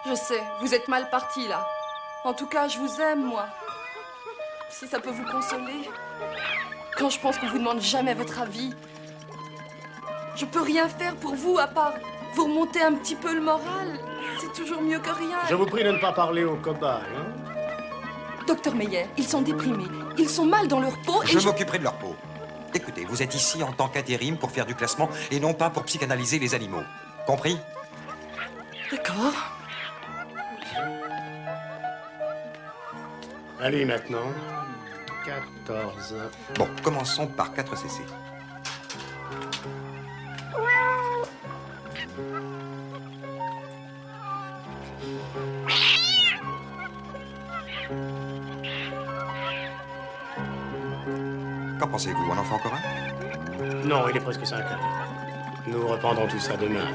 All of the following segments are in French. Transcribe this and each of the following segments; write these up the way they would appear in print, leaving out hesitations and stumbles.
Je sais, vous êtes mal parti là. En tout cas, je vous aime, moi. Si ça peut vous consoler. Quand je pense qu'on vous demande jamais votre avis, je peux rien faire pour vous à part vous remonter un petit peu le moral. C'est toujours mieux que rien. Je vous prie de ne pas parler aux cobayes, hein? Docteur Meyer, ils sont déprimés. Ils sont mal dans leur peau et Je m'occuperai de leur peau. Écoutez, vous êtes ici en tant qu'intérim pour faire du classement et non pas pour psychanalyser les animaux. Compris? D'accord. Allez, maintenant. 14. Bon, commençons par 4 cc. Qu'en pensez-vous? On en fait encore un? Non, il est presque 5 heures. Nous reprendrons tout ça demain.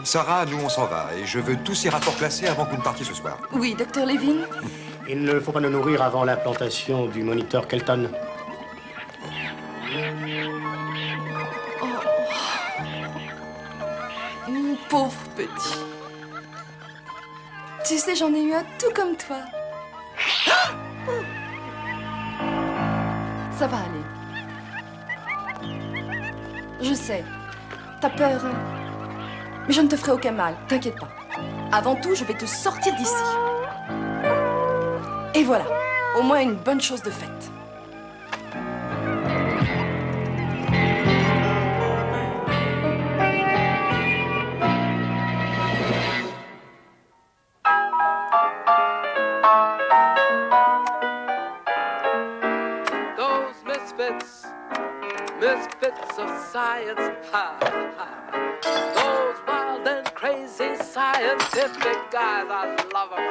Sarah, nous on s'en va et je veux tous ces rapports classés avant que vous ne partiez ce soir. Oui, docteur Levin. Il ne faut pas nous nourrir avant l'implantation du moniteur Kelton. Mon pauvre petit. Tu sais, j'en ai eu un tout comme toi. Ça va aller. Je sais. T'as peur. Mais je ne te ferai aucun mal, t'inquiète pas. Avant tout, je vais te sortir d'ici. Et voilà, au moins une bonne chose de faite. Those misfits of science, ha, ha. Those wild and crazy scientific guys, I love them.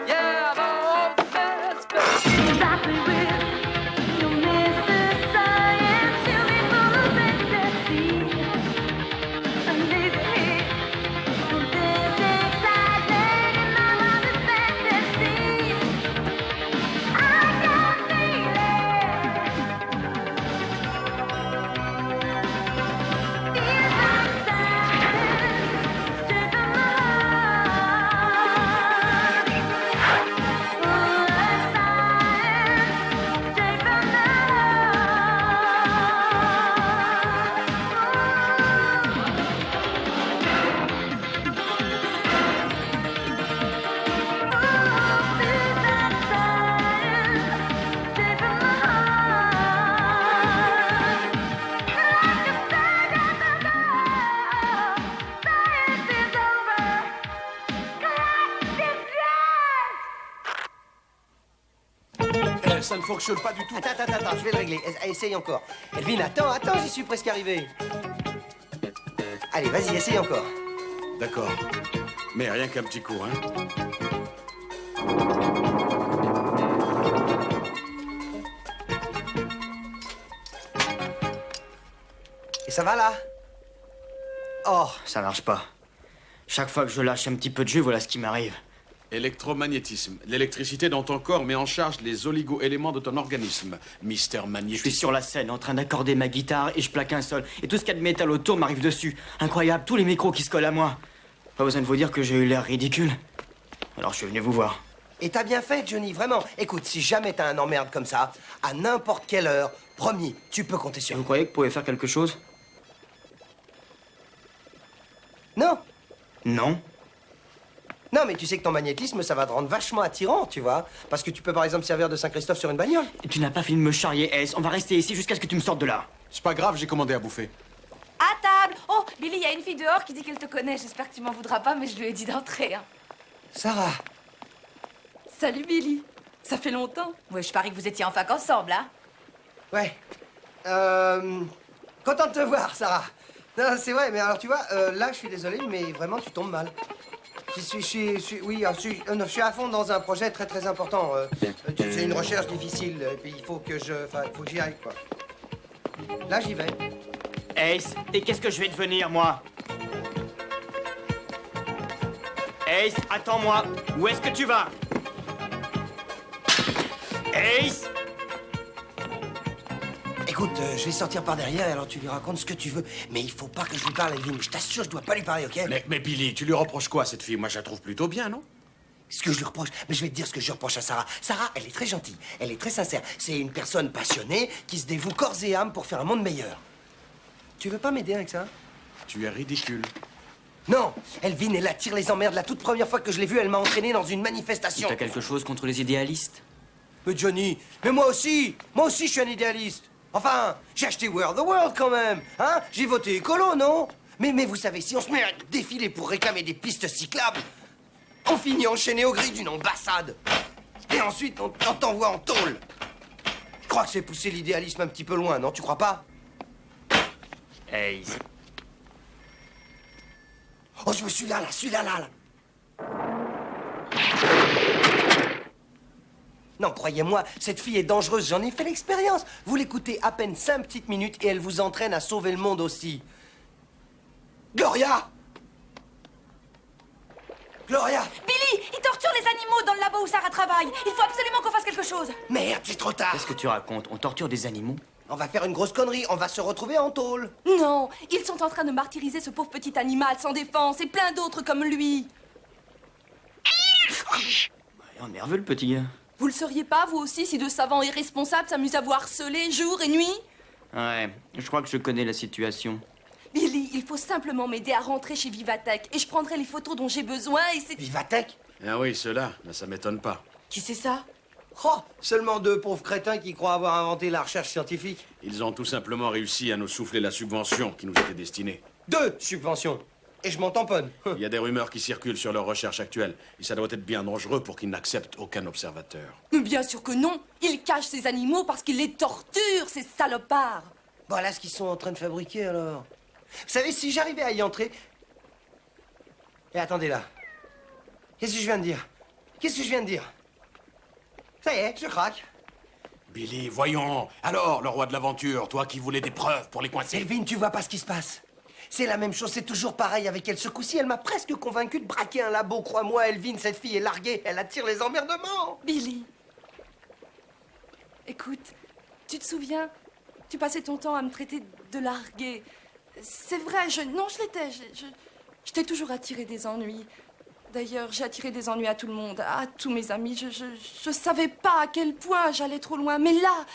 Yeah, those misfits. Exactly real. You miss the science, you'll be full of ecstasy. And this heat, this exciting and all of this fantasy. I can feel it. These are signs to the Ça ne fonctionne pas du tout. Attends, je vais le régler. Essaye encore. Elvin, attends, j'y suis presque arrivé. Allez, vas-y, essaye encore. D'accord. Mais rien qu'un petit coup, hein. Et ça va, là? Oh, ça marche pas. Chaque fois que je lâche un petit peu de jus, voilà ce qui m'arrive. Électromagnétisme. L'électricité dans ton corps met en charge les oligo-éléments de ton organisme. Mister Je Magnétisme. suis sur la scène, en train d'accorder ma guitare, et je plaque un sol. Et tout ce qu'il y a de métal autour m'arrive dessus. Incroyable, tous les micros qui se collent à moi. Pas besoin de vous dire que j'ai eu l'air ridicule. Alors je suis venu vous voir. Et t'as bien fait, Johnny, vraiment. Écoute, si jamais t'as un emmerde comme ça, à n'importe quelle heure, promis, tu peux compter sur Vous nous. croyez que vous pouvez faire quelque chose? Non. Non. Non, mais tu sais que ton magnétisme, ça va te rendre vachement attirant, tu vois. Parce que tu peux, par exemple, servir de Saint-Christophe sur une bagnole. Et tu n'as pas fini de me charrier, Ace. On va rester ici jusqu'à ce que tu me sortes de là. C'est pas grave, j'ai commandé à bouffer. À table! Oh, Billy, il y a une fille dehors qui dit qu'elle te connaît. J'espère que tu m'en voudras pas, mais je lui ai dit d'entrer. Hein. Sarah. Salut Billy. Ça fait longtemps. Ouais, je parie que vous étiez en fac ensemble, hein? Ouais. Content de te voir, Sarah. Non, c'est vrai, mais alors, tu vois, là, je suis désolé, mais vraiment, tu tombes mal. Je suis à fond dans un projet très très important. C'est une recherche difficile, et puis il faut que j'y aille, quoi. Là, j'y vais. Ace, et qu'est-ce que je vais devenir, moi? Ace, attends-moi. Où est-ce que tu vas? Ace! Écoute, je vais sortir par derrière, alors tu lui racontes ce que tu veux. Mais il faut pas que je lui parle, Elvin. Je t'assure, je dois pas lui parler, ok? Mais Billy, tu lui reproches quoi, cette fille? Moi, je la trouve plutôt bien, non? Ce que je lui reproche, mais je vais te dire ce que je reproche à Sarah. Sarah, elle est très gentille, elle est très sincère. C'est une personne passionnée qui se dévoue corps et âme pour faire un monde meilleur. Tu veux pas m'aider avec ça? Tu es ridicule. Non, Elvin, elle attire les emmerdes. La toute première fois que je l'ai vue, elle m'a entraîné dans une manifestation. T'as quelque chose contre les idéalistes? Mais Johnny, mais moi aussi je suis un idéaliste. Enfin, j'ai acheté World the World quand même, hein? J'ai voté écolo, non? Mais vous savez, si on se met à défiler pour réclamer des pistes cyclables, on finit enchaîné au gris d'une ambassade. Et ensuite, on t'envoie en tôle. Je crois que c'est pousser l'idéalisme un petit peu loin, non? Tu crois pas? Hey. Oh, je me suis là, celui-là, là. Non, croyez-moi, cette fille est dangereuse, j'en ai fait l'expérience. Vous l'écoutez à peine 5 petites minutes et elle vous entraîne à sauver le monde aussi. Gloria! Gloria! Billy, il torture les animaux dans le labo où Sarah travaille. Il faut absolument qu'on fasse quelque chose. Merde, c'est trop tard. Qu'est-ce que tu racontes? On torture des animaux? On va faire une grosse connerie, on va se retrouver en tôle. Non, ils sont en train de martyriser ce pauvre petit animal sans défense et plein d'autres comme lui. On est nerveux, le petit gars. Vous le seriez pas, vous aussi, si de savants irresponsables s'amusent à vous harceler jour et nuit? Ouais, je crois que je connais la situation. Billy, il faut simplement m'aider à rentrer chez Vivatech et je prendrai les photos dont j'ai besoin et c'est... Vivatech? Ah oui, ceux-là, ben, ça m'étonne pas. Qui c'est ça? Oh, seulement 2 pauvres crétins qui croient avoir inventé la recherche scientifique. Ils ont tout simplement réussi à nous souffler la subvention qui nous était destinée. 2 subventions. Et je m'en tamponne. Il y a des rumeurs qui circulent sur leurs recherches actuelles. Et ça doit être bien dangereux pour qu'ils n'acceptent aucun observateur. Mais bien sûr que non. Ils cachent ces animaux parce qu'ils les torturent, ces salopards. Voilà ce qu'ils sont en train de fabriquer, alors. Vous savez, si j'arrivais à y entrer... Et attendez là. Qu'est-ce que je viens de dire? Qu'est-ce que je viens de dire? Ça y est, je craque. Billy, voyons. Alors, le roi de l'aventure, toi qui voulais des preuves pour les coincer. Elvin, tu vois pas ce qui se passe. C'est la même chose, c'est toujours pareil avec elle. Ce coup-ci, elle m'a presque convaincu de braquer un labo. Crois-moi, Elvin, cette fille est larguée. Elle attire les emmerdements. Billy. Écoute, tu te souviens? Tu passais ton temps à me traiter de larguée. C'est vrai, non, je l'étais. Je t'ai toujours attiré des ennuis. D'ailleurs, j'ai attiré des ennuis à tout le monde, à tous mes amis. Je savais pas à quel point j'allais trop loin. Mais là,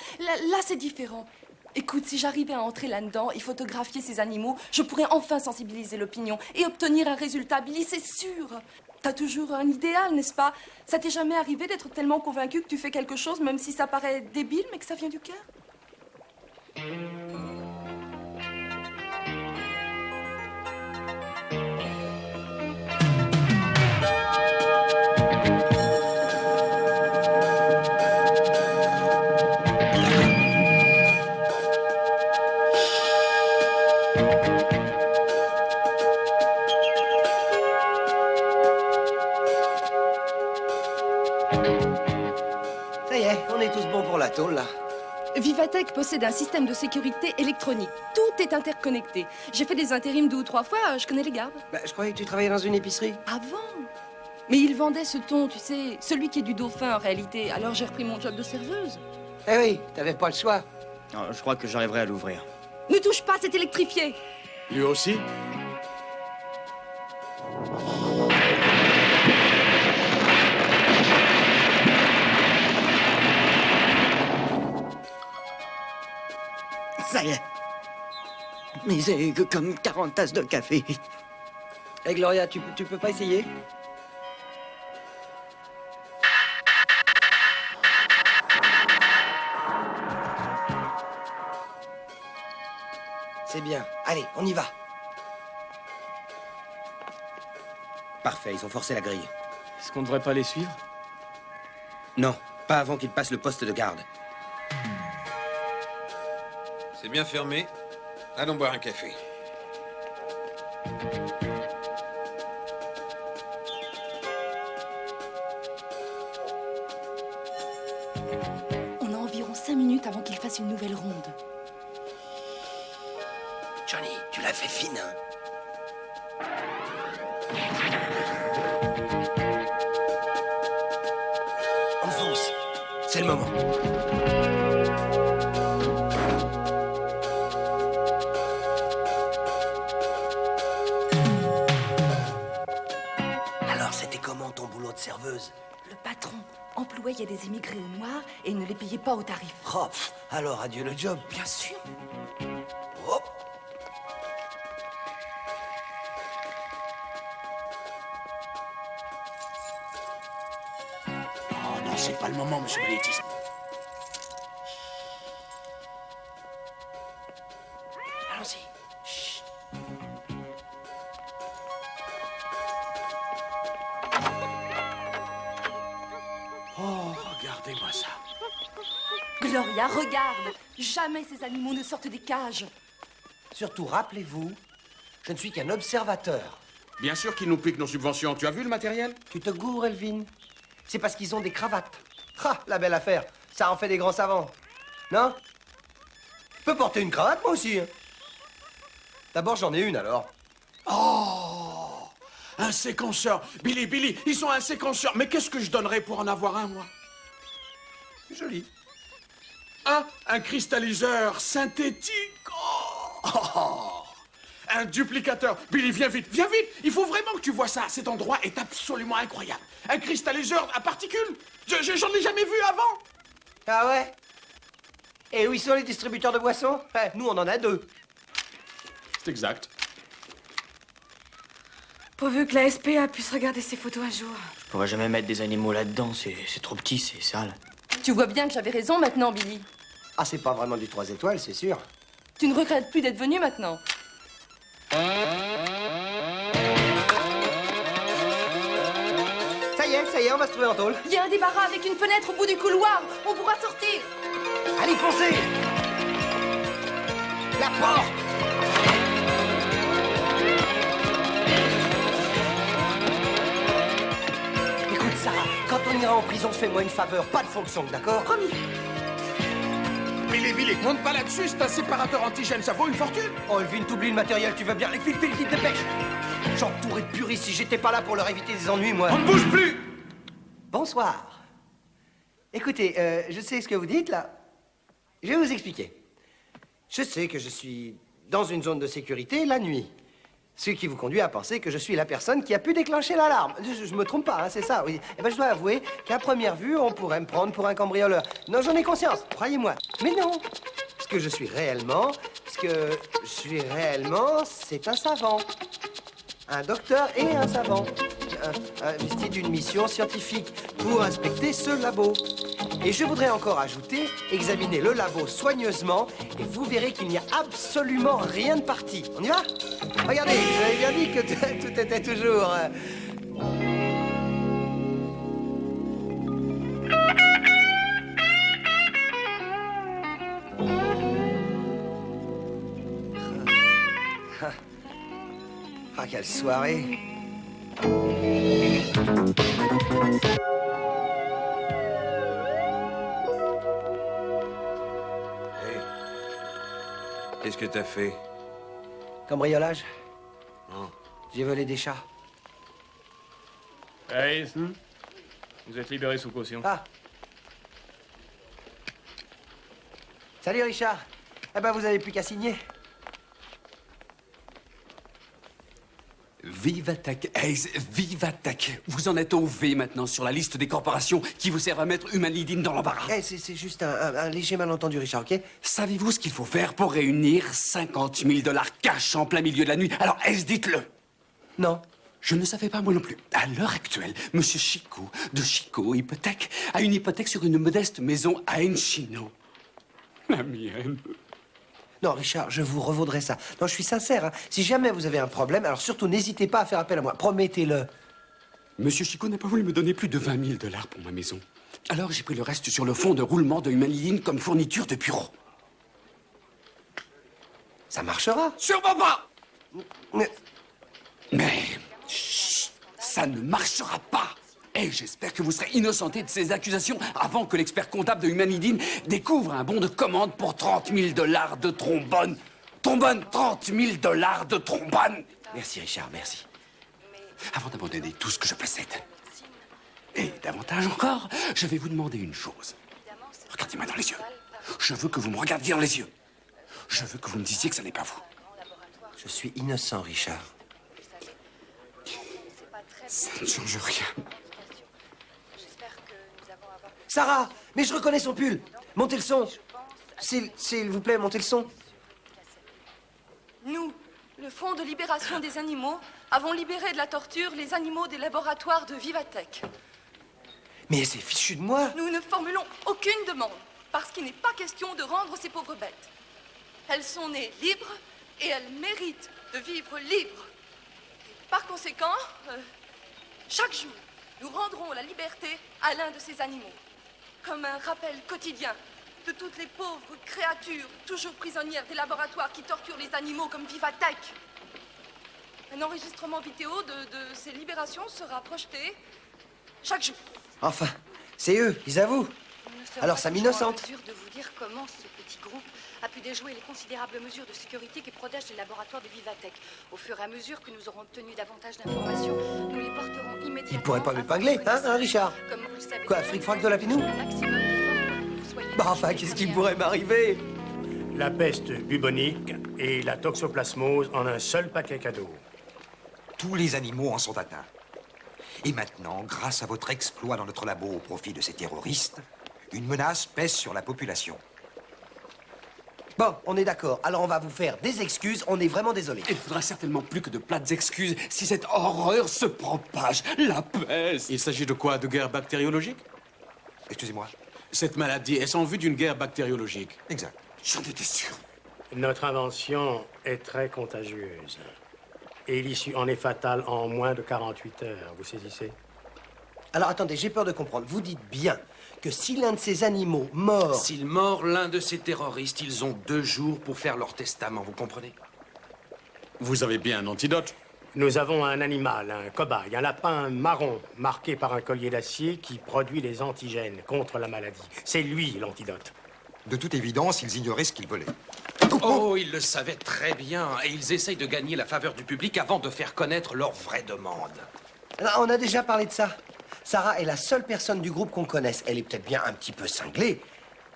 c'est différent. Écoute, si j'arrivais à entrer là-dedans et photographier ces animaux, je pourrais enfin sensibiliser l'opinion et obtenir un résultat, Billy, c'est sûr. T'as toujours un idéal, n'est-ce pas? Ça t'est jamais arrivé d'être tellement convaincu que tu fais quelque chose, même si ça paraît débile, mais que ça vient du cœur? Ça y est, on est tous bons pour la tôle, là. Vivatech possède un système de sécurité électronique. Tout est interconnecté. J'ai fait des intérims 2 ou 3 fois, je connais les gardes. Bah, je croyais que tu travaillais dans une épicerie. Avant. Mais ils vendaient ce thon, tu sais, celui qui est du dauphin en réalité. Alors j'ai repris mon job de serveuse. Eh oui, t'avais pas le choix. Oh, je crois que j'arriverai à l'ouvrir. Ne touche pas, c'est électrifié. Lui aussi? Ça y est. Mais c'est que comme 40 tasses de café. Eh Gloria, tu peux pas essayer? C'est bien. Allez, on y va. Parfait, ils ont forcé la grille. Est-ce qu'on ne devrait pas les suivre? Non, pas avant qu'ils passent le poste de garde. C'est bien fermé. Allons boire un café. On a environ 5 minutes avant qu'il fasse une nouvelle ronde. Johnny, tu l'as fait fine, hein? On fonce. C'est le moment. serveuse? Le patron employait des immigrés noirs et ne les payait pas au tarif. Oh, alors adieu le job. Bien sûr. Oh. Oh non, c'est pas le moment, monsieur Magnétisme. Allons-y. Chut. Oh, regardez-moi ça. Gloria, regarde. Jamais ces animaux ne sortent des cages. Surtout, rappelez-vous, je ne suis qu'un observateur. Bien sûr qu'ils nous piquent nos subventions. Tu as vu le matériel? Tu te gourres, Elvin. C'est parce qu'ils ont des cravates. Ah, la belle affaire. Ça en fait des grands savants. Non? Je peux porter une cravate, moi aussi. Hein. D'abord, j'en ai une, alors. Oh! Un séquenceur. Billy, ils ont un séquenceur. Mais qu'est-ce que je donnerais pour en avoir un, moi? Joli. Un cristalliseur synthétique. Oh! Un duplicateur. Billy, viens vite. Il faut vraiment que tu vois ça. Cet endroit est absolument incroyable. Un cristalliseur à particules. J'en ai jamais vu avant. Ah ouais? Et où ils sont les distributeurs de boissons? Nous, on en a 2. C'est exact. Pourvu que la SPA puisse regarder ces photos un jour. Je pourrais jamais mettre des animaux là-dedans, c'est trop petit, c'est sale. Tu vois bien que j'avais raison maintenant, Billy. Ah, c'est pas vraiment du 3 étoiles, c'est sûr. Tu ne regrettes plus d'être venu maintenant. Ça y est, on va se trouver en tôle. Il y a un débarras avec une fenêtre au bout du couloir. On pourra sortir. Allez, foncez! La porte! Écoute, Sarah, quand on ira en prison, fais-moi une faveur, pas de fonction, d'accord? Promis. Billy, monte pas là-dessus, c'est un séparateur antigène, ça vaut une fortune. Oh, Elvin, t'oublies le matériel, tu vas bien. Les fils, dépêche! J'entourais de puristes si j'étais pas là pour leur éviter des ennuis, moi. On ne bouge plus. Bonsoir. Écoutez, je sais ce que vous dites, là. Je vais vous expliquer. Je sais que je suis dans une zone de sécurité la nuit. Ce qui vous conduit à penser que je suis la personne qui a pu déclencher l'alarme. Je me trompe pas, hein, c'est ça, oui. Eh ben, je dois avouer qu'à première vue, on pourrait me prendre pour un cambrioleur. Non, j'en ai conscience, croyez-moi. Mais non. Ce que je suis réellement, c'est un savant. Un docteur et un savant. Investi d'une mission scientifique pour inspecter ce labo. Et je voudrais encore ajouter, examiner le labo soigneusement et vous verrez qu'il n'y a absolument rien de parti. On y va? Regardez, je vous avais bien dit que tout était toujours... Ah, quelle soirée! Qu'est-ce que t'as fait? Cambriolage. Non. J'ai volé des chats. Hayes, vous êtes libéré sous caution. Ah. Salut, Richard. Eh ben, vous avez plus qu'à signer. Vive Attack, Hayes, vive Attack. Vous en êtes au V maintenant sur la liste des corporations qui vous servent à mettre Humanidine dans l'embarras. Eh, c'est juste un léger malentendu, Richard, ok? Savez-vous ce qu'il faut faire pour réunir 50 000 $ cash en plein milieu de la nuit? Alors, Hayes, dites-le. Non. Je ne savais pas moi non plus. À l'heure actuelle, Monsieur Chico, de Chico Hypothèque, a une hypothèque sur une modeste maison à Encino. La mienne. Non, Richard, je vous revaudrai ça. Non, je suis sincère. Hein. Si jamais vous avez un problème, alors surtout n'hésitez pas à faire appel à moi. Promettez-le. Monsieur Chico n'a pas voulu me donner plus de 20 000 $ pour ma maison. Alors j'ai pris le reste sur le fonds de roulement de Humanidine comme fourniture de bureau. Ça marchera. Sûrement pas. Mais chut, ça ne marchera pas. Et j'espère que vous serez innocenté de ces accusations avant que l'expert comptable de Humanidine découvre un bon de commande pour 30 000 $ de trombone. Trombone, 30 000 $ de trombone. Merci, Richard, merci. Avant d'abandonner tout ce que je possède, et davantage encore, je vais vous demander une chose. Regardez-moi dans les yeux. Je veux que vous me regardiez dans les yeux. Je veux que vous me disiez que ça n'est pas vous. Je suis innocent, Richard. Ça ne change rien. Sarah, mais je reconnais son pull. Montez le son. S'il vous plaît, montez le son. Nous, le Fonds de libération des animaux, avons libéré de la torture les animaux des laboratoires de Vivatech. Mais c'est fichu de moi. Nous ne formulons aucune demande, parce qu'il n'est pas question de rendre ces pauvres bêtes. Elles sont nées libres et elles méritent de vivre libres. Et par conséquent, chaque jour, nous rendrons la liberté à l'un de ces animaux, comme un rappel quotidien de toutes les pauvres créatures toujours prisonnières des laboratoires qui torturent les animaux comme Vivatech. Un enregistrement vidéo de ces libérations sera projeté chaque jour. Enfin, c'est eux, ils avouent. Alors ça m'innocente. Je suis en mesure de vous dire comment ce petit groupe a pu déjouer les considérables mesures de sécurité qui protègent les laboratoires de Vivatech. Au fur et à mesure que nous aurons obtenu davantage d'informations, nous les porterons immédiatement. Ils pourraient pas m'épingler, hein, Richard? Comme vous le savez. Quoi, fric-frac de la pinou? Bah enfin, qu'est-ce qui pourrait m'arriver? La peste bubonique et la toxoplasmose en un seul paquet cadeau. Tous les animaux en sont atteints. Et maintenant, grâce à votre exploit dans notre labo au profit de ces terroristes, une menace pèse sur la population. Bon, on est d'accord. Alors on va vous faire des excuses. On est vraiment désolé. Il faudra certainement plus que de plates excuses si cette horreur se propage. La peste. Il s'agit de quoi? De guerre bactériologique? Excusez-moi. Cette maladie est en vue d'une guerre bactériologique. Exact. J'en étais sûr. Notre invention est très contagieuse. Et l'issue en est fatale en moins de 48 heures, vous saisissez? Alors attendez, j'ai peur de comprendre. Vous dites bien que si l'un de ces animaux mord... S'il mord l'un de ces terroristes, ils ont 2 jours pour faire leur testament, vous comprenez? Vous avez bien un antidote? Nous avons un animal, un cobaye, un lapin marron, marqué par un collier d'acier qui produit les antigènes contre la maladie. C'est lui l'antidote. De toute évidence, ils ignoraient ce qu'ils volaient. Oh, ils le savaient très bien, et ils essayent de gagner la faveur du public avant de faire connaître leur vraie demande. Ah, on a déjà parlé de ça. Sarah est la seule personne du groupe qu'on connaisse. Elle est peut-être bien un petit peu cinglée,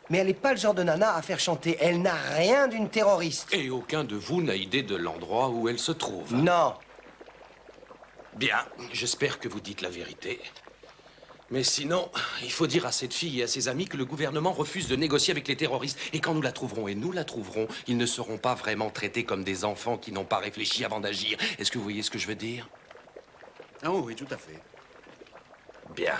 mais elle n'est pas le genre de nana à faire chanter. Elle n'a rien d'une terroriste. Et aucun de vous n'a idée de l'endroit où elle se trouve. Non. Bien, j'espère que vous dites la vérité. Mais sinon, il faut dire à cette fille et à ses amis que le gouvernement refuse de négocier avec les terroristes. Et quand nous la trouverons, et nous la trouverons, ils ne seront pas vraiment traités comme des enfants qui n'ont pas réfléchi avant d'agir. Est-ce que vous voyez ce que je veux dire? Oh oui, tout à fait. Bien.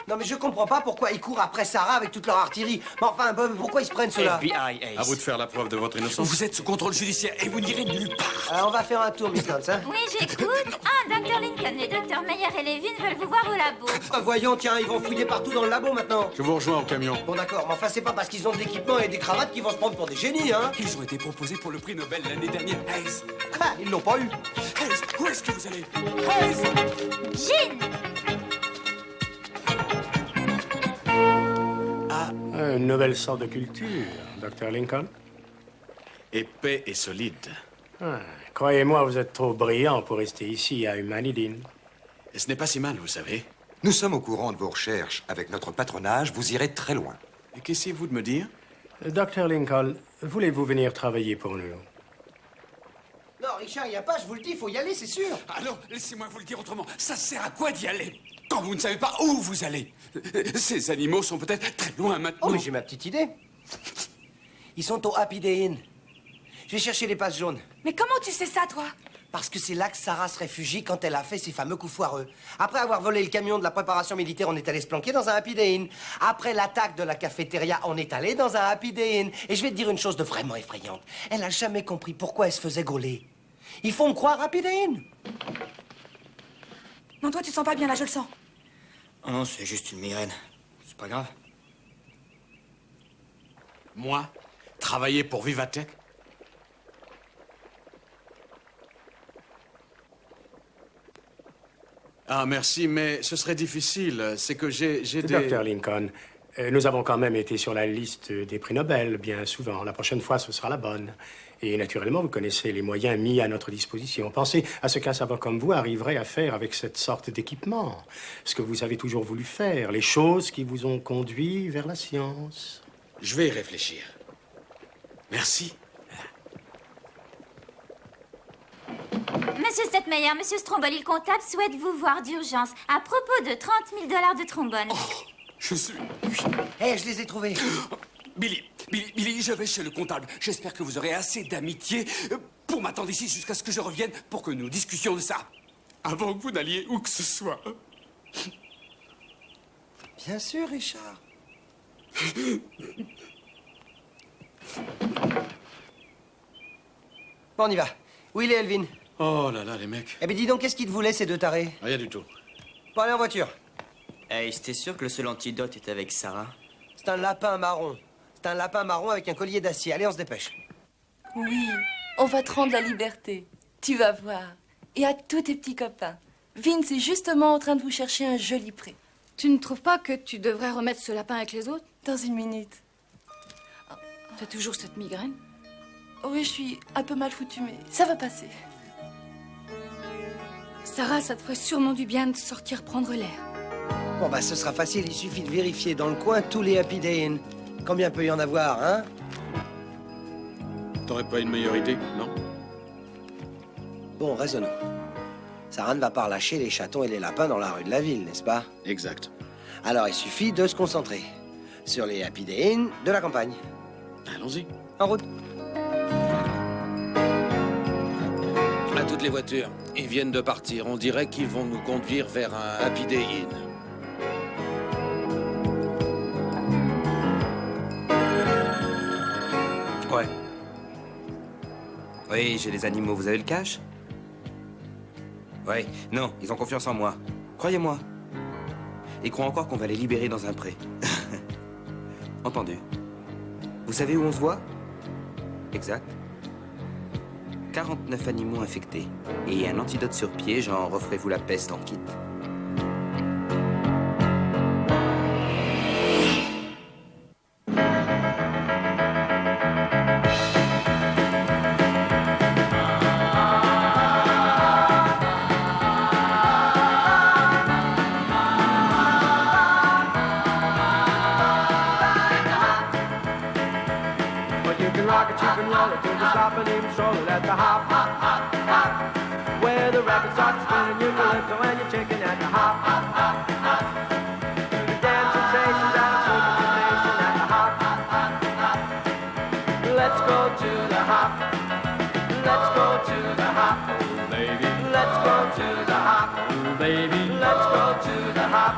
Non, mais je comprends pas pourquoi ils courent après Sarah avec toute leur artillerie. Mais enfin, pourquoi ils se prennent cela? FBI, Ace. À vous de faire la preuve de votre innocence. Vous êtes sous contrôle judiciaire et vous n'irez nulle part. On va faire un tour, Miss Nance, hein? Oui, j'écoute. Ah, Dr. Lincoln, les docteurs Meyer et Levin veulent vous voir au labo. Voyons, tiens, ils vont fouiller partout dans le labo maintenant. Je vous rejoins au camion. Bon, d'accord, mais enfin, c'est pas parce qu'ils ont de l'équipement et des cravates qu'ils vont se prendre pour des génies, hein? Ils ont été proposés pour le prix Nobel l'année dernière. Hayes. Ah, ils l'ont pas eu. Hayes, où est-ce que vous allez? Hayes. Jean! Une nouvelle sorte de culture, Dr. Lincoln. Épais et solide. Ah, croyez-moi, vous êtes trop brillant pour rester ici à Humanidine. Et ce n'est pas si mal, vous savez. Nous sommes au courant de vos recherches. Avec notre patronage, vous irez très loin. Et qu'essayez-vous de me dire? Dr. Lincoln, voulez-vous venir travailler pour nous? Non, Richard, il n'y a pas, je vous le dis, il faut y aller, c'est sûr. Alors, laissez-moi vous le dire autrement. Ça sert à quoi d'y aller quand vous ne savez pas où vous allez? Ces animaux sont peut-être très loin maintenant. Oh, mais j'ai ma petite idée. Ils sont au Happy Day Inn. Je vais chercher les passes jaunes. Mais comment tu sais ça, toi? Parce que c'est là que Sarah se réfugie quand elle a fait ses fameux coups foireux. Après avoir volé le camion de la préparation militaire, on est allé se planquer dans un Happy Day Inn. Après l'attaque de la cafétéria, on est allé dans un Happy Day Inn. Et je vais te dire une chose de vraiment effrayante. Elle a jamais compris pourquoi elle se faisait gauler. Ils font me croire Happy Day Inn. Non, toi, tu sens pas bien, là, je le sens. Oh non, c'est juste une migraine. C'est pas grave. Moi? Travailler pour Vivatech? Ah, merci, mais ce serait difficile. C'est que j'ai des... Dr. Lincoln, nous avons quand même été sur la liste des prix Nobel bien souvent. La prochaine fois, ce sera la bonne. Et naturellement, vous connaissez les moyens mis à notre disposition. Pensez à ce qu'un savant comme vous arriverait à faire avec cette sorte d'équipement. Ce que vous avez toujours voulu faire, les choses qui vous ont conduit vers la science. Je vais y réfléchir. Merci. Monsieur Stettmeyer, Monsieur Stromboli, le comptable souhaite vous voir d'urgence à propos de 30 000 $ de trombone. Je suis... Hé, je les ai trouvés. Billy, je vais chez le comptable. J'espère que vous aurez assez d'amitié pour m'attendre ici jusqu'à ce que je revienne pour que nous discutions de ça. Avant que vous n'alliez où que ce soit. Bien sûr, Richard. Bon, on y va. Où il est, Elvin? Oh là là, les mecs. Eh bien, dis donc, qu'est-ce qu'ils te voulaient, ces deux tarés? Rien du tout. Bon, allez en voiture. Hey, c'était sûr que le seul antidote était avec Sarah? C'est un lapin marron. C'est un lapin marron avec un collier d'acier. Allez, on se dépêche. Oui, on va te rendre la liberté. Tu vas voir. Et à tous tes petits copains. Vince est justement en train de vous chercher un joli pré. Tu ne trouves pas que tu devrais remettre ce lapin avec les autres? Dans une minute. T'as toujours cette migraine? Oui, je suis un peu mal foutue, mais ça va passer. Sarah, ça te ferait sûrement du bien de sortir prendre l'air. Bon, bah, ce sera facile. Il suffit de vérifier dans le coin tous les Happy Day Inn. Combien peut y en avoir, hein? T'aurais pas une meilleure idée, non? Bon, raisonnons. Sarah ne va pas relâcher les chatons et les lapins dans la rue de la ville, n'est-ce pas? Exact. Alors, il suffit de se concentrer sur les Happy Day Inn de la campagne. Allons-y. En route. À toutes les voitures. Ils viennent de partir. On dirait qu'ils vont nous conduire vers un Happy Day Inn. Ouais. Oui, j'ai les animaux. Vous avez le cash? Ouais. Non, ils ont confiance en moi. Croyez-moi. Ils croient encore qu'on va les libérer dans un pré. Entendu. Vous savez où on se voit? Exact. 49 animaux infectés. Et un antidote sur pied, genre offrez-vous la peste en kit. Where the record starts spinning your calypso and you're chicken at the hop, hop, hop, hop. To the dance sensations and a smoking sensation at the hop, hop, hop, hop. Let's go to the hop. Let's go to the hop, oh baby. Let's go to the hop, oh baby. Let's go to the hop.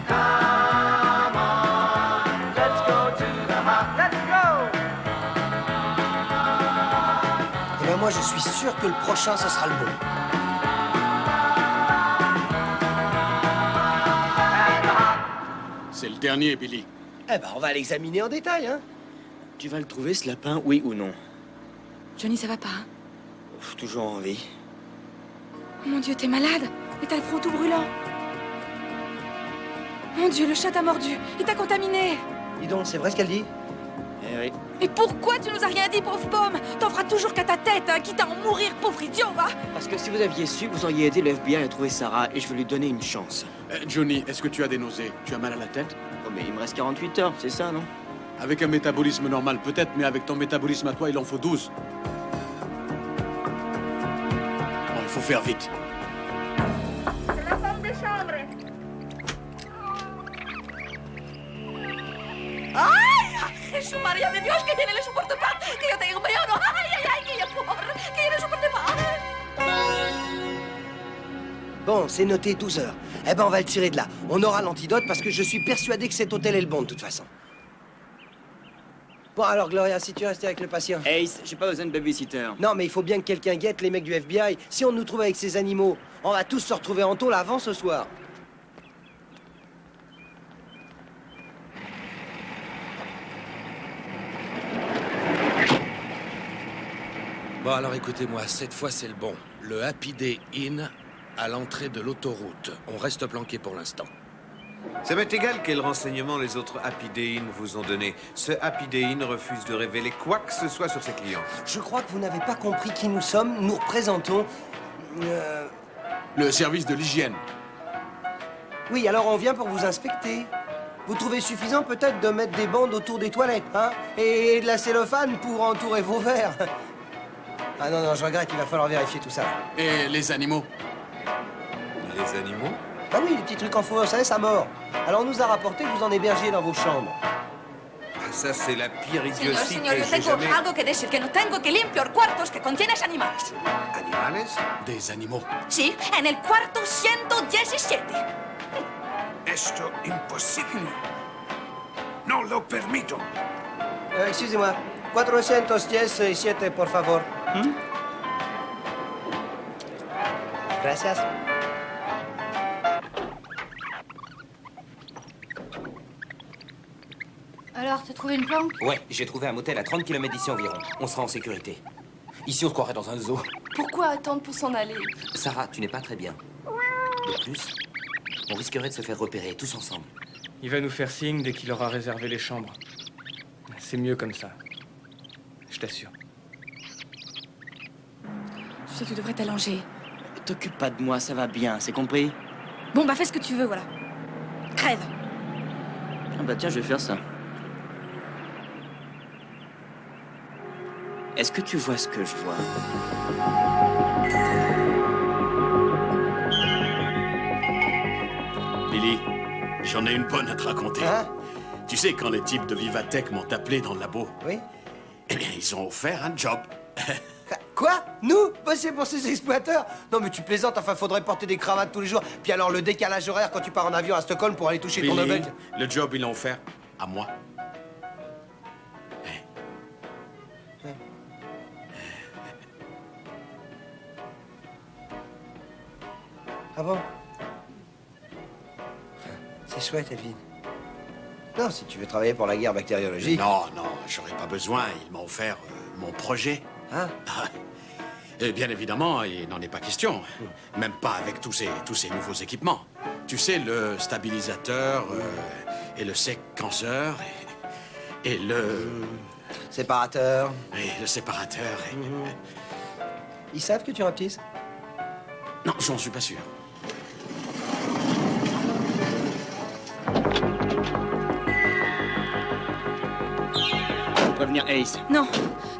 Come on, let's go to the hop. Let's go. Eh bien, moi, je suis sûr que le prochain, ce sera le bon. C'est le dernier, Billy. Eh ben, on va l'examiner en détail, hein. Tu vas le trouver, ce lapin, oui ou non? Johnny, ça va pas, hein? Toujours en vie. Oh mon Dieu, t'es malade? Et t'as le front tout brûlant. Mon Dieu, le chat t'a mordu. Il t'a contaminé. Dis donc, c'est vrai ce qu'elle dit? Eh oui. Mais pourquoi tu nous as rien dit, pauvre pomme? T'en feras toujours qu'à ta tête, hein, quitte à en mourir, pauvre idiot, va! Parce que si vous aviez su, vous auriez aidé le FBI à trouver Sarah et je vais lui donner une chance. Johnny, est-ce que tu as des nausées? Tu as mal à la tête? Oh, mais il me reste 48 heures, c'est ça, non? Avec un métabolisme normal, peut-être, mais avec ton métabolisme à toi, il en faut 12. Bon, il faut faire vite. C'est la femme de chambre. ¡Ay! Jesús María de Dios, que yo no le soporto más, que yo tengo mayor, no, ay, ay, ay, que yo por, que yo no soporte más. Bon, c'est noté 12 heures. Eh ben, on va le tirer de là. On aura l'antidote parce que je suis persuadé que cet hôtel est le bon, de toute façon. Bon, alors, Gloria, si tu restes avec le patient... Ace, j'ai pas besoin de babysitter. Non, mais il faut bien que quelqu'un guette les mecs du FBI. Si on nous trouve avec ces animaux, on va tous se retrouver en tôle avant ce soir. Bon, alors écoutez-moi, cette fois c'est le bon. Le Happy Day Inn à l'entrée de l'autoroute. On reste planqué pour l'instant. Ça m'est égal quel renseignement les autres Happy Day Inn vous ont donné. Ce Happy Day Inn refuse de révéler quoi que ce soit sur ses clients. Je crois que vous n'avez pas compris qui nous sommes. Nous représentons... Le service de l'hygiène. Oui, alors on vient pour vous inspecter. Vous trouvez suffisant peut-être de mettre des bandes autour des toilettes, hein? Et de la cellophane pour entourer vos verres. Ah non, non, je regrette, il va falloir vérifier tout ça. Et les animaux? Les animaux? Ah oui, les petits trucs en fourrure, ça laisse à mort. Alors on nous a rapporté que vous en hébergiez dans vos chambres. Ça, c'est la pire Señor, idiotie señor, que yo j'ai tengo jamais... algo que decir, que no tengo que limpiar cuartos que contienen animales. ¿Animales? Des animaux. Sí, en el cuarto 117. Esto imposible. No lo permito. Excusez-moi. 417, por favor. Gracias. Alors, t'as trouvé une planque? Ouais, j'ai trouvé un motel à 30 km d'ici environ. On sera en sécurité. Ici, on se croirait dans un zoo. Pourquoi attendre pour s'en aller? Sarah, tu n'es pas très bien. De plus, on risquerait de se faire repérer tous ensemble. Il va nous faire signe dès qu'il aura réservé les chambres. C'est mieux comme ça. Je t'assure. Tu sais, tu devrais t'allonger. T'occupe pas de moi, ça va bien, c'est compris? Bon, bah fais ce que tu veux, voilà. Crève. Ah bah tiens, je vais faire ça. Est-ce que tu vois ce que je vois? Billy, j'en ai une bonne à te raconter. Hein? Tu sais, quand les types de Vivatech m'ont appelé dans le labo, Oui? eh bien, ils ont offert un job. Quoi? Nous? Bosser pour ces exploiteurs? Non mais tu plaisantes, enfin faudrait porter des cravates tous les jours. Puis alors le décalage horaire quand tu pars en avion à Stockholm pour aller toucher ton Billy, Nobel. le job, ils l'ont offert à moi. Ah bon? C'est chouette, Elvin. Non, si tu veux travailler pour la guerre bactériologique. Non, non, j'aurais pas besoin. Ils m'ont offert mon projet. Hein? Et bien évidemment, il n'en est pas question. Même pas avec tous ces nouveaux équipements. Tu sais, le stabilisateur et le séquenceur et le... Séparateur. Oui, le séparateur. Ils savent que tu rapetisses? Non, j'en suis pas sûr. Je vais prévenir Ace. Non,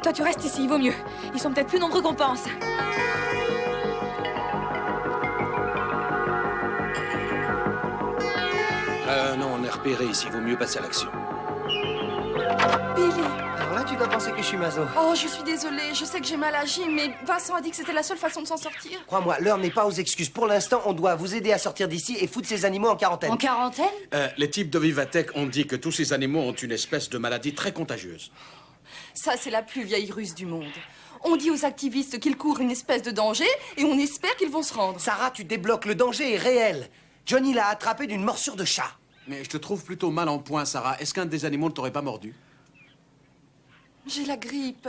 toi tu restes ici, il vaut mieux. Ils sont peut-être plus nombreux qu'on pense. Non, on est repéré ici. Vaut mieux passer à l'action. Billy. Alors là, tu dois penser que je suis maso. Oh, je suis désolée. Je sais que j'ai mal agi, mais Vincent a dit que c'était la seule façon de s'en sortir. Crois-moi, l'heure n'est pas aux excuses. Pour l'instant, on doit vous aider à sortir d'ici et foutre ces animaux en quarantaine. En quarantaine? Les types de Vivatech ont dit que tous ces animaux ont une espèce de maladie très contagieuse. Ça, c'est la plus vieille ruse du monde. On dit aux activistes qu'ils courent une espèce de danger et on espère qu'ils vont se rendre. Sarah, tu débloques. Le danger est réel. Johnny l'a attrapé d'une morsure de chat. Mais je te trouve plutôt mal en point, Sarah. Est-ce qu'un des animaux ne t'aurait pas mordu? J'ai la grippe.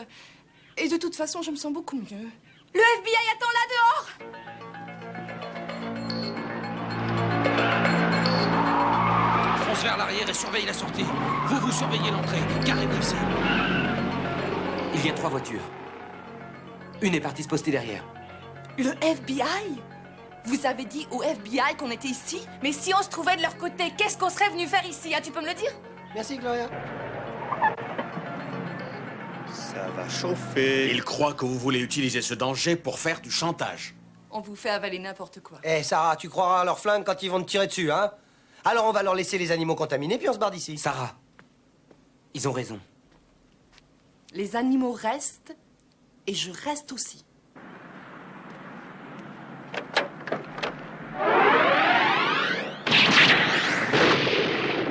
Et de toute façon, je me sens beaucoup mieux. Le FBI attend là dehors. Fonce vers l'arrière et surveille la sortie. Vous surveillez l'entrée. Carrez-vous ici. Il y a 3 voitures. Une est partie se poster derrière. Le FBI? Vous avez dit au FBI qu'on était ici? Mais si on se trouvait de leur côté, qu'est-ce qu'on serait venu faire ici, hein? Tu peux me le dire? Merci, Gloria. Ça va chauffer. Ils croient que vous voulez utiliser ce danger pour faire du chantage. On vous fait avaler n'importe quoi. Eh, Sarah, tu croiras à leurs flingues quand ils vont te tirer dessus, hein? Alors on va leur laisser les animaux contaminés, puis on se barre d'ici. Sarah, ils ont raison. Les animaux restent, et je reste aussi.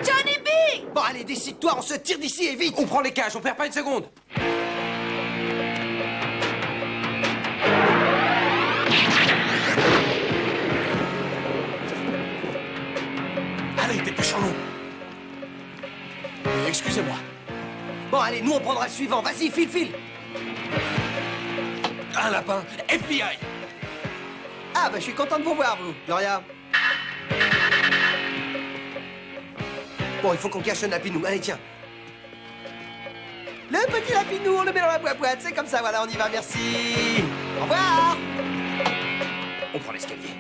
Johnny B! Bon, allez, décide-toi, on se tire d'ici et vite! On prend les cages, on perd pas une seconde. Allez, dépêchons-nous. Excusez-moi. Bon, allez, nous on prendra le suivant. Vas-y, file, file! Un lapin, FBI. Ah, bah je suis content de vous voir, vous. Gloria. Bon, il faut qu'on cache un lapinou. Allez, tiens. Le petit lapinou, on le met dans la boîte. C'est comme ça, voilà, on y va, merci. Au revoir. On prend l'escalier.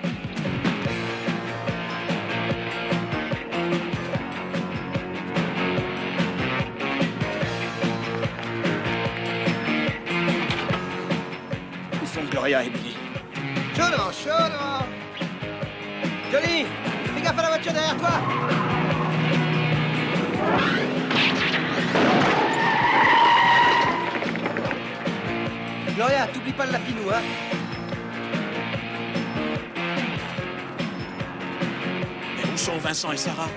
Ils sont Gloria et Billy. Chaud devant, chaud devant. Johnny, gaffe à la voiture derrière toi. Gloria, t'oublies pas le lapinou, hein. Mais où sont Vincent et Sarah?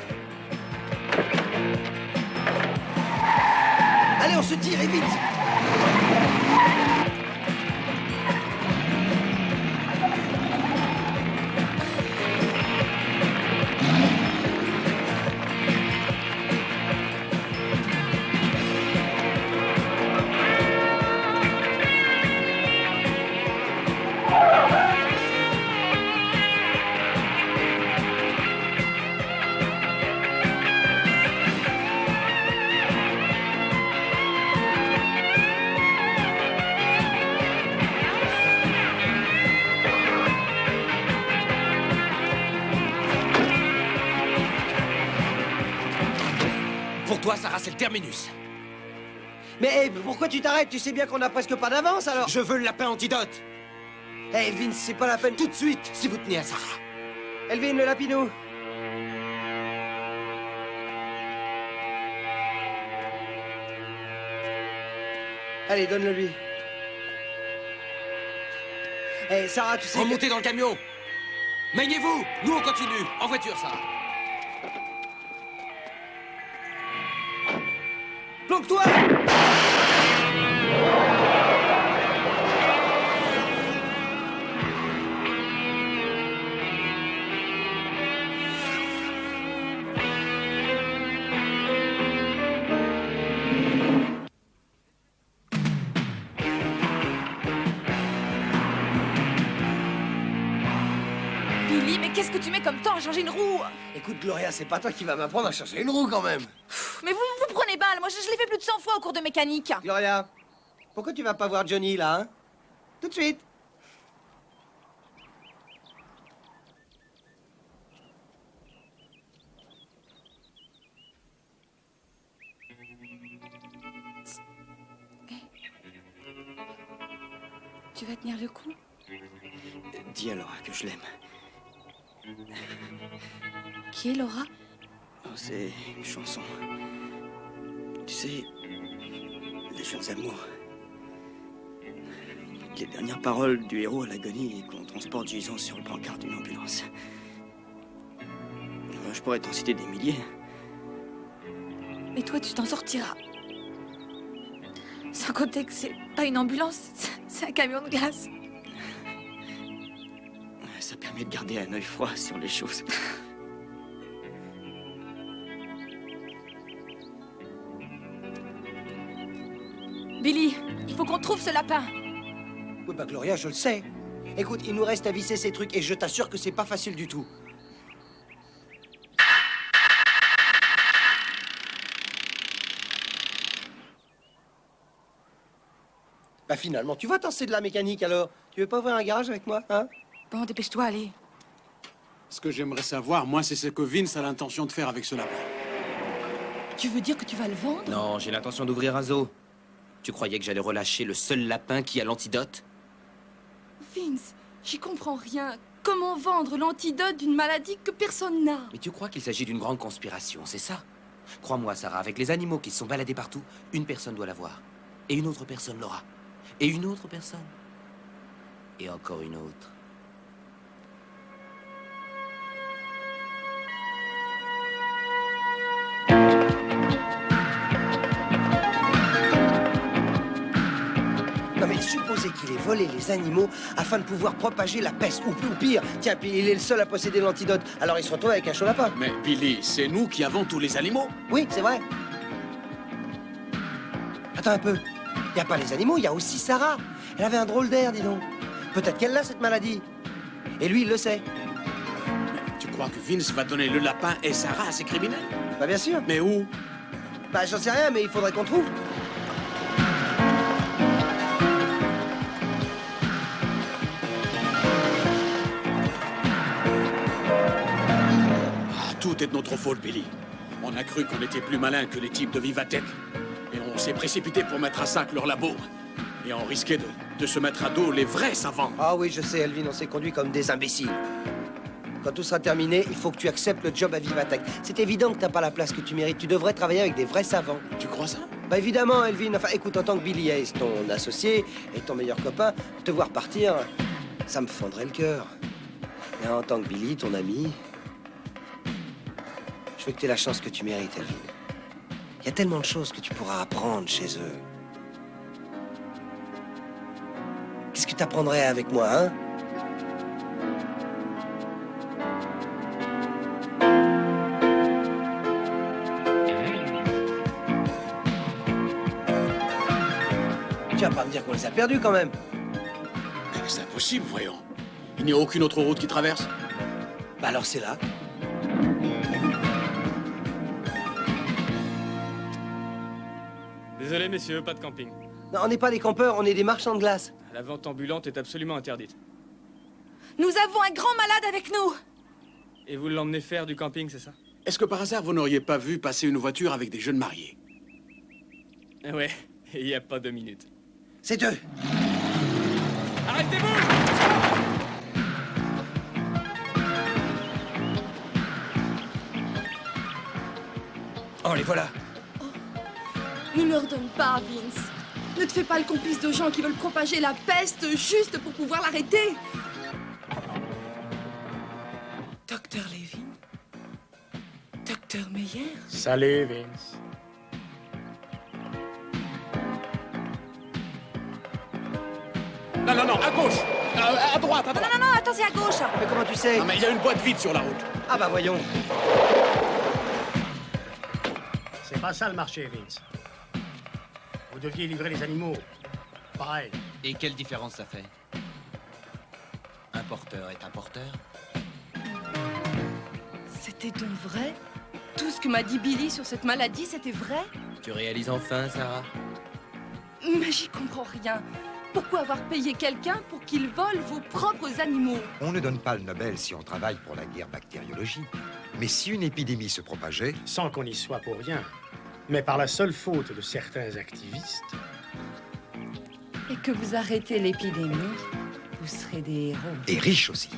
Allez, on se tire, et vite. Pour toi, Sarah, c'est le terminus. Mais hey, pourquoi tu t'arrêtes? Tu sais bien qu'on a presque pas d'avance, alors. Je veux le lapin antidote. Hey, Vince, c'est pas la peine. Tout de suite, si vous tenez à Sarah. Elvin, le lapinou. Allez, donne-le lui. Hey, Sarah, tu sais... Remontez dans le camion. Maniez-vous. Nous, on continue. En voiture, Sarah. Planque-toi! Billy, mais qu'est-ce que tu mets comme temps à changer une roue? Écoute, Gloria, c'est pas toi qui vas m'apprendre à chercher une roue, quand même. Mais vous prenez balle, moi je l'ai fait plus de 100 fois au cours de mécanique. Gloria, pourquoi tu vas pas voir Johnny, là, hein? Tout de suite. Tu vas tenir le coup? Dis à Laura que je l'aime. Qui est Laura? Oh, c'est une chanson. Tu sais, les jeunes amours. Les dernières paroles du héros à l'agonie qu'on transporte gisant sur le brancard d'une ambulance. Je pourrais t'en citer des milliers. Mais toi, tu t'en sortiras. Sans compter que c'est pas une ambulance, c'est un camion de glace. Ça permet de garder un œil froid sur les choses. Billy, il faut qu'on trouve ce lapin. Oui, bah, Gloria, je le sais. Écoute, il nous reste à visser ces trucs et je t'assure que c'est pas facile du tout. Bah, finalement, tu vas tasser de la mécanique, alors. Tu veux pas ouvrir un garage avec moi, hein? Bon, dépêche-toi, allez. Ce que j'aimerais savoir, moi, c'est ce que Vince a l'intention de faire avec ce lapin. Tu veux dire que tu vas le vendre? Non, j'ai l'intention d'ouvrir un zoo. Tu croyais que j'allais relâcher le seul lapin qui a l'antidote? Vince, j'y comprends rien. Comment vendre l'antidote d'une maladie que personne n'a? Mais tu crois qu'il s'agit d'une grande conspiration, c'est ça? Crois-moi, Sarah, avec les animaux qui se sont baladés partout, une personne doit l'avoir. Et une autre personne l'aura. Et une autre personne. Et encore une autre. Non mais supposez qu'il ait volé les animaux afin de pouvoir propager la peste, ou pire, tiens, puis il est le seul à posséder l'antidote, alors il se retrouve avec un chaud lapin. Mais Billy, c'est nous qui avons tous les animaux. Oui, c'est vrai. Attends un peu. Il n'y a pas les animaux, il y a aussi Sarah. Elle avait un drôle d'air, dis donc. Peut-être qu'elle a cette maladie. Et lui, il le sait. Mais tu crois que Vince va donner le lapin et Sarah à ces criminels? Bah bien sûr. Mais où? Bah j'en sais rien, mais il faudrait qu'on trouve. Tout est de notre faute, Billy. On a cru qu'on était plus malin que les types de Vivatech. Et on s'est précipité pour mettre à sac leur labo. Et on risquait de se mettre à dos les vrais savants. Ah oui, je sais, Elvin, on s'est conduit comme des imbéciles. Quand tout sera terminé, il faut que tu acceptes le job à Vivatech. C'est évident que t'as pas la place que tu mérites. Tu devrais travailler avec des vrais savants. Tu crois ça? Bah évidemment, Elvin. Enfin, écoute, en tant que Billy Hayes, ton associé et ton meilleur copain, te voir partir, ça me fendrait le cœur. Mais en tant que Billy, ton ami, je veux que tu aies la chance que tu mérites, Elvin. Il y a tellement de choses que tu pourras apprendre chez eux. Qu'est-ce que tu apprendrais avec moi, hein? Tu vas pas me dire qu'on les a perdus, quand même. Mais c'est impossible, voyons. Il n'y a aucune autre route qui traverse. Bah alors c'est là. Désolé, messieurs, pas de camping. Non, on n'est pas des campeurs, on est des marchands de glace. La vente ambulante est absolument interdite. Nous avons un grand malade avec nous. Et vous l'emmenez faire du camping, c'est ça? Est-ce que par hasard, vous n'auriez pas vu passer une voiture avec des jeunes mariés? Ouais, il n'y a pas 2 minutes. C'est eux. Arrêtez-vous! Oh, les voilà. Ne leur donne pas, Vince. Ne te fais pas le complice de gens qui veulent propager la peste juste pour pouvoir l'arrêter. Docteur Levin? Docteur Meyer? Salut, Vince. Non, non, non, à gauche. À droite, à droite. Non, non, non, attends, c'est à gauche. Mais comment tu sais? Non, mais il y a une boîte vide sur la route. Ah bah voyons. C'est pas ça le marché, Vince. Vous deviez livrer les animaux. Pareil. Et quelle différence ça fait? Un porteur est un porteur? C'était donc vrai? Tout ce que m'a dit Billy sur cette maladie, c'était vrai? Tu réalises enfin, Sarah? Mais j'y comprends rien. Pourquoi avoir payé quelqu'un pour qu'il vole vos propres animaux? On ne donne pas le Nobel si on travaille pour la guerre bactériologie. Mais si une épidémie se propageait... Sans qu'on y soit pour rien, mais par la seule faute de certains activistes... Et que vous arrêtez l'épidémie, vous serez des héros. Et riches aussi.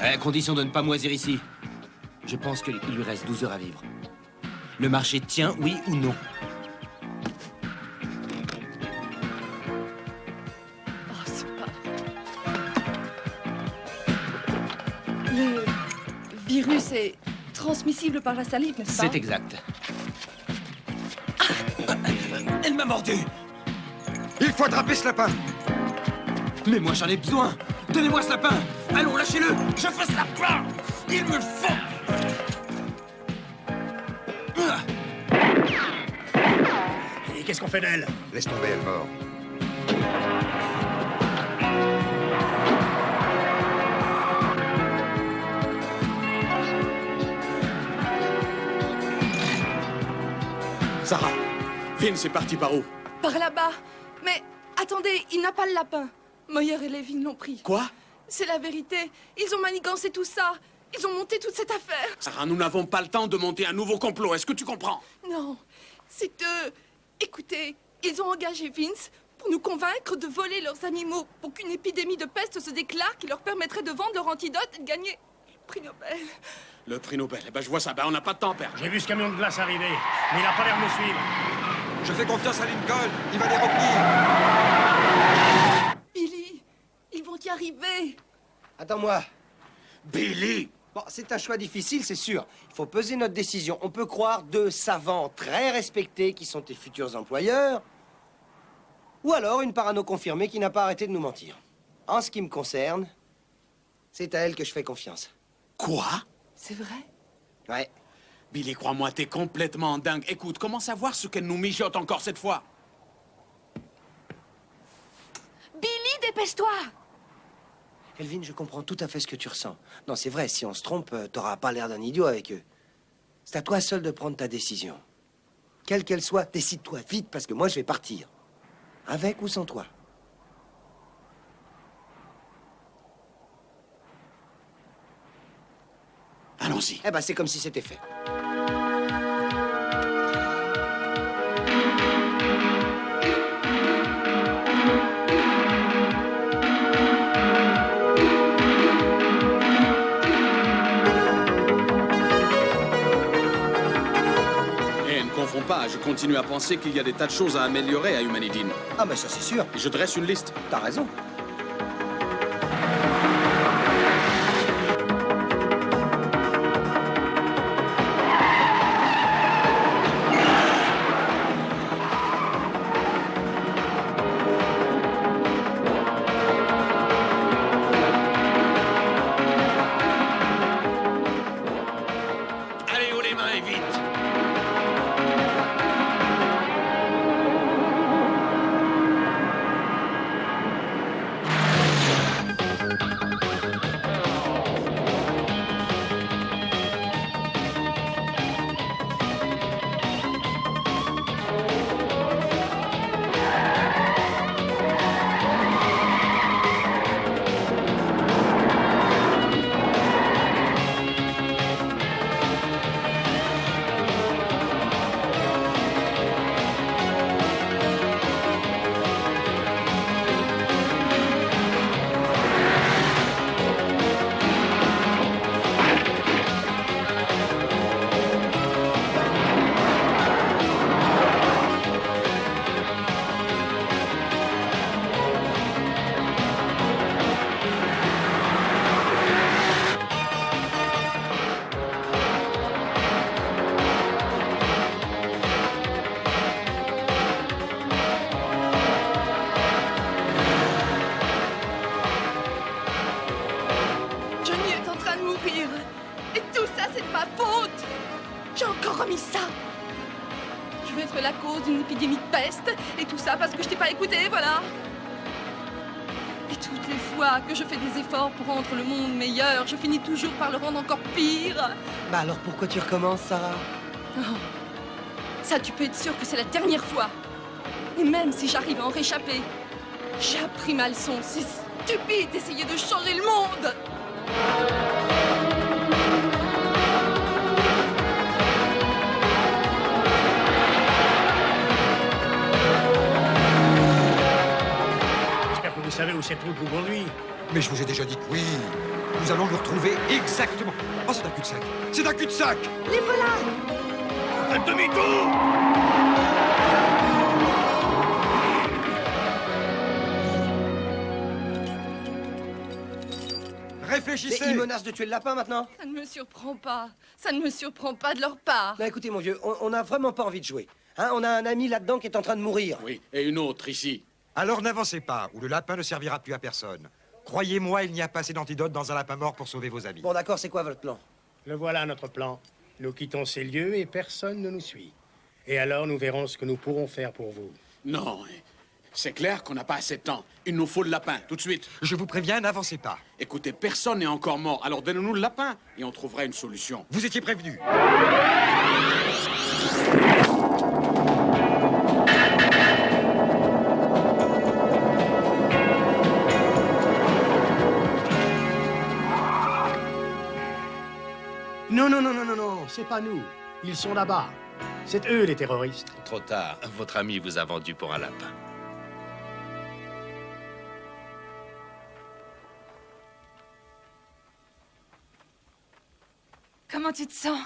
À condition de ne pas moisir ici. Je pense qu'il lui reste 12 heures à vivre. Le marché tient, oui ou non? Oh, c'est pas vrai. Le virus est transmissible par la salive, n'est-ce pas? C'est exact. Elle m'a mordu! Il faut attraper ce lapin! Mais moi j'en ai besoin! Donnez-moi ce lapin! Allons, lâchez-le! Je fais ce lapin! Il me le faut! Et qu'est-ce qu'on fait d'elle? Laisse tomber, elle mord. Sarah, Vince est parti par où? Par là-bas. Mais attendez, il n'a pas le lapin. Moyer et Levin l'ont pris. Quoi? C'est la vérité. Ils ont manigancé tout ça. Ils ont monté toute cette affaire. Sarah, nous n'avons pas le temps de monter un nouveau complot. Est-ce que tu comprends? Non, c'est eux. Écoutez, ils ont engagé Vince pour nous convaincre de voler leurs animaux pour qu'une épidémie de peste se déclare qui leur permettrait de vendre leur antidote et de gagner le prix Nobel. Le prix Nobel. Eh ben, je vois ça. Ben, on n'a pas de temps à perdre. J'ai vu ce camion de glace arriver, mais il n'a pas l'air de me suivre. Je fais confiance à Lincoln. Il va les retenir. Billy, ils vont y arriver. Attends-moi. Billy! Bon, c'est un choix difficile, c'est sûr. Il faut peser notre décision. On peut croire deux savants très respectés qui sont tes futurs employeurs, ou alors une parano confirmée qui n'a pas arrêté de nous mentir. En ce qui me concerne, c'est à elle que je fais confiance. Quoi? C'est vrai? Ouais. Billy, crois-moi, t'es complètement dingue. Écoute, comment savoir ce qu'elle nous mijote encore cette fois? Billy, dépêche-toi! Elvin, je comprends tout à fait ce que tu ressens. Non, c'est vrai, si on se trompe, t'auras pas l'air d'un idiot avec eux. C'est à toi seul de prendre ta décision. Quelle qu'elle soit, décide-toi vite, parce que moi, je vais partir. Avec ou sans toi. Allons-y. Eh ben, c'est comme si c'était fait. continue à penser qu'il y a des tas de choses à améliorer à Humanidine. Ah, mais ça, c'est sûr. Et je dresse une liste. T'as raison. Allez, haut les mains et vite! Johnny est en train de mourir. Et tout ça, c'est de ma faute. J'ai encore remis ça. Je vais être la cause d'une épidémie de peste. Et tout ça parce que je t'ai pas écouté, voilà. Et toutes les fois que je fais des efforts pour rendre le monde meilleur, je finis toujours par le rendre encore pire. Bah alors pourquoi tu recommences, Sarah? Oh. Ça, tu peux être sûr que c'est la dernière fois. Et même si j'arrive à en réchapper, j'ai appris ma leçon. C'est stupide d'essayer de changer le monde. J'espère que vous savez où cette route vous conduit. Mais je vous ai déjà dit que oui. Nous allons le retrouver exactement. Oh, c'est un cul-de-sac. C'est un cul-de-sac. Les voilà. Faites demi-tour! Réfléchissez. Mais ils menacent de tuer le lapin maintenant? Ça ne me surprend pas. Ça ne me surprend pas de leur part. Bah écoutez, mon vieux, on n'a vraiment pas envie de jouer. Hein, on a un ami là-dedans qui est en train de mourir. Oui, et une autre ici. Alors n'avancez pas, ou le lapin ne servira plus à personne. Croyez-moi, il n'y a pas assez d'antidote dans un lapin mort pour sauver vos amis. Bon, d'accord, c'est quoi votre plan? Le voilà, notre plan. Nous quittons ces lieux et personne ne nous suit. Et alors, nous verrons ce que nous pourrons faire pour vous. Non, c'est clair qu'on n'a pas assez de temps. Il nous faut le lapin, tout de suite. Je vous préviens, n'avancez pas. Écoutez, personne n'est encore mort, alors donnez-nous le lapin et on trouvera une solution. Vous étiez prévenus. Non, non, non, non, non, non, c'est pas nous. Ils sont là-bas. C'est eux, les terroristes. Trop tard. Votre ami vous a vendu pour un lapin. Comment tu te sens?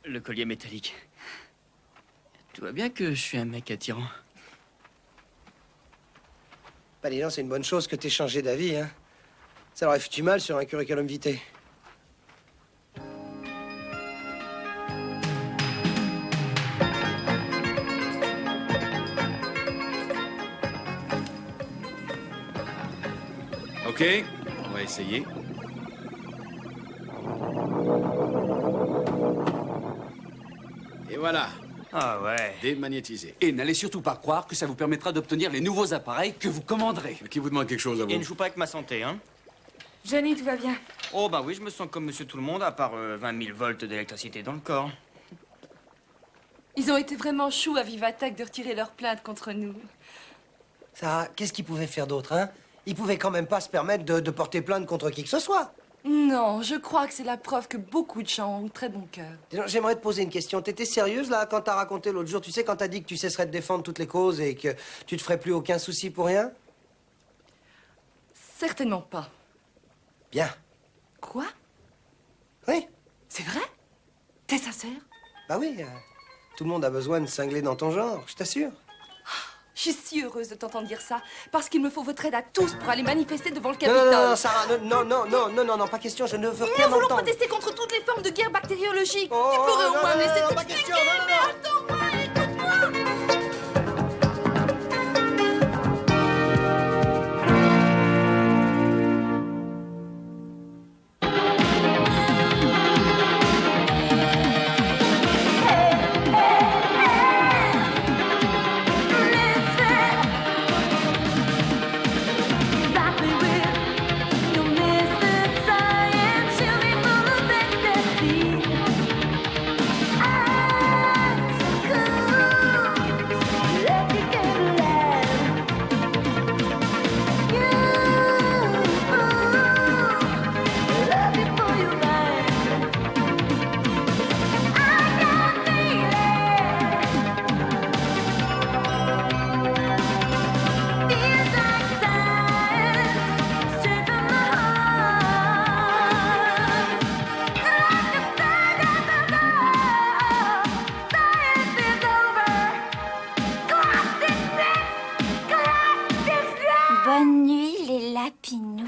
Le collier métallique. Tu vois bien que je suis un mec attirant. Bah dis donc, c'est une bonne chose que t'aies changé d'avis, hein. Ça leur aurait foutu mal sur un curriculum vitae. Ok, on va essayer. Et voilà. Ah ouais. Démagnétisé. Et n'allez surtout pas croire que ça vous permettra d'obtenir les nouveaux appareils que vous commanderez. Qui vous demande quelque chose à vous? Et ne joue pas avec ma santé, hein? Johnny, tout va bien? Oh, bah oui, je me sens comme monsieur tout le monde, à part 20 000 volts d'électricité dans le corps. Ils ont été vraiment choux à Vivatech de retirer leur plainte contre nous. Sarah, qu'est-ce qu'ils pouvaient faire d'autre, hein? Ils pouvaient quand même pas se permettre de porter plainte contre qui que ce soit. Non, je crois que c'est la preuve que beaucoup de gens ont très bon cœur. Dis donc, j'aimerais te poser une question. T'étais sérieuse, là, quand t'as raconté l'autre jour, tu sais, quand t'as dit que tu cesserais de défendre toutes les causes et que tu te ferais plus aucun souci pour rien? Certainement pas. Bien. Quoi? Oui. C'est vrai? T'es sincère? Bah oui. Tout le monde a besoin de cingler dans ton genre, je t'assure. Je suis si heureuse de t'entendre dire ça, parce qu'il me faut votre aide à tous pour aller manifester devant le Non, Capitole. non, non, Sarah, non, pas question, je ne veux rien Nous voulons entendre. protester contre toutes les formes de guerre bactériologique. Oh, Tu pourrais non, au moins me non, laisser non, pas t'expliquer, question, non, non, mais non. attends-moi, écoute-moi. Bonne nuit, les lapinous.